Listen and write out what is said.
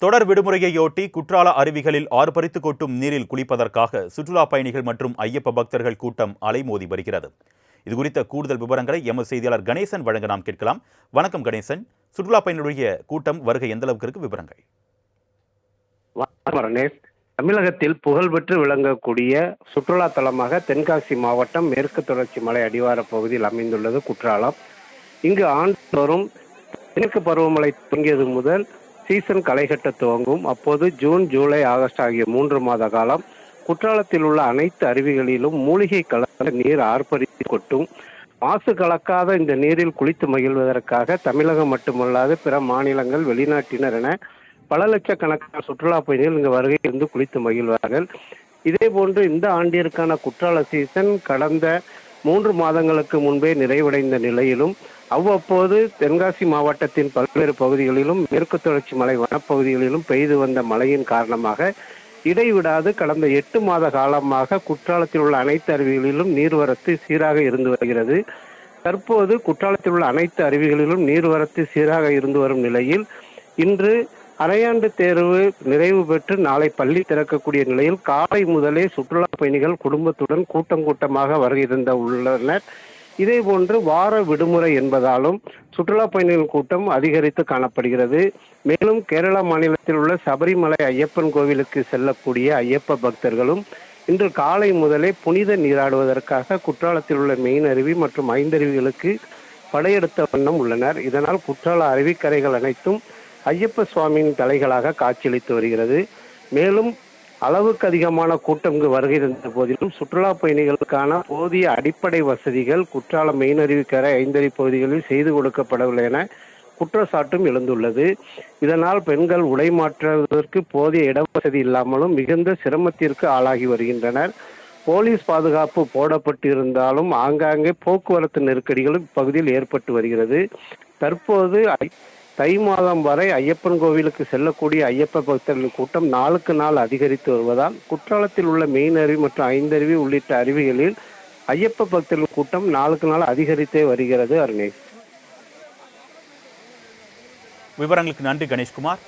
தொடர் விடுமுறையையொட்டி குற்றால அருவிகளில் ஆர்ப்பரித்து கொட்டும் நீரில் குளிப்பதற்காக சுற்றுலா பயணிகள் மற்றும் ஐயப்ப பக்தர்கள் கூட்டம் அலைமோதி வருகிறது. இதுகுறித்த கூடுதல் விவரங்களை எமது செய்தியாளர் கணேசன் வழங்க நாம் கேட்கலாம். வணக்கம் கணேசன், சுற்றுலா பயணிகளுடைய கூட்டம் வருகை எந்த அளவுக்கு இருக்கு, விவரங்கள்? தமிழகத்தில் புகழ்பெற்று விளங்கக்கூடிய சுற்றுலா தலமாக தென்காசி மாவட்டம் மேற்கு தொடர்ச்சி மலை அடிவார பகுதியில் அமைந்துள்ளது குற்றாலம். இங்கு ஆண்டுதோறும் தெற்கு பருவமழை தொடங்கியது முதல் சீசன் களைகட்ட துவங்கும். அப்போது ஜூன், ஜூலை, ஆகஸ்ட் ஆகிய 3 மாத காலம் குற்றாலத்தில் உள்ள அனைத்து அருவிகளிலும் மூலிகை கலந்த நீர் ஆர்ப்பரித்து கொட்டும். மாசு கலக்காத இந்த நீரில் குளித்து மகிழ்வதற்காக தமிழகம் மட்டுமல்லாது பிற மாநிலங்கள், வெளிநாட்டினர் என பல லட்சக்கணக்கான சுற்றுலா பயணிகள் இங்கு வருகை இருந்து குளித்து மகிழ்வார்கள். இதே போன்று இந்த ஆண்டிற்கான குற்றால சீசன் கடந்த 3 மாதங்களுக்கு முன்பே நிறைவடைந்த நிலையிலும் அவ்வப்போது தென்காசி மாவட்டத்தின் பல்வேறு பகுதிகளிலும் மேற்கு தொடர்ச்சி மலை வனப்பகுதிகளிலும் பெய்து வந்த மழையின் காரணமாக இடைவிடாது கடந்த 8 மாத காலமாக குற்றாலத்தில் உள்ள அனைத்து அருவிகளிலும் நீர்வரத்து சீராக இருந்து வருகிறது. தற்போது குற்றாலத்தில் உள்ள அனைத்து அருவிகளிலும் நீர்வரத்து சீராக இருந்து வரும் நிலையில் இன்று அரையாண்டு தேர்வு நிறைவு பெற்று நாளை பள்ளி திறக்கக்கூடிய நிலையில் காலை முதலே சுற்றுலா பயணிகள் குடும்பத்துடன் கூட்டமாக வருகின்ற உள்ளனர். இதே போன்று வார விடுமுறை என்பதாலும் சுற்றுலா பயணிகள் கூட்டம் அதிகரித்து காணப்படுகிறது. மேலும் கேரள மாநிலத்தில் உள்ள சபரிமலை ஐயப்பன் கோவிலுக்கு செல்லக்கூடிய ஐயப்ப பக்தர்களும் இன்று காலை முதலே புனித நீராடுவதற்காக குற்றாலத்தில் உள்ள மெயின் அருவி மற்றும் 5 அருவிகளுக்கு படையெடுத்த வண்ணம் உள்ளனர். இதனால் குற்றால அருவிக்கரைகள் அனைத்தும் ஐயப்ப சுவாமியின் தலைகளாக காட்சியளித்து வருகிறது. மேலும் அளவுக்கு அதிகமான கூட்டம் இங்கு வருகை தந்த போதிலும் சுற்றுலா பயணிகளுக்கான போதிய அடிப்படை வசதிகள் குற்றாலம் மெயின் அருவிக்கரை 5 அருவி பகுதிகளில் செய்து கொடுக்கப்படவில்லை என குற்றச்சாட்டும் எழுந்துள்ளது. இதனால் பெண்கள் உடை மாற்றுவதற்கு போதிய இடவசதி இல்லாமலும் மிகுந்த சிரமத்திற்கு ஆளாகி வருகின்றனர். போலீஸ் பாதுகாப்பு போடப்பட்டிருந்தாலும் ஆங்காங்கே போக்குவரத்து நெருக்கடிகளும் இப்பகுதியில் ஏற்பட்டு வருகிறது. தற்போது தை மாதம் வரை ஐயப்பன் கோவிலுக்கு செல்லக்கூடிய ஐயப்ப பக்தர்களின் கூட்டம் நாளுக்கு நாள் அதிகரித்து வருவதால் குற்றாலத்தில் உள்ள மெயின் அருவி மற்றும் 5 அருவி உள்ளிட்ட அருவிகளில் ஐயப்ப பக்தர்களின் கூட்டம் நாளுக்கு நாள் அதிகரித்தே வருகிறது. அருணேஷ், விவரங்களுக்கு நன்றி கணேஷ்குமார்.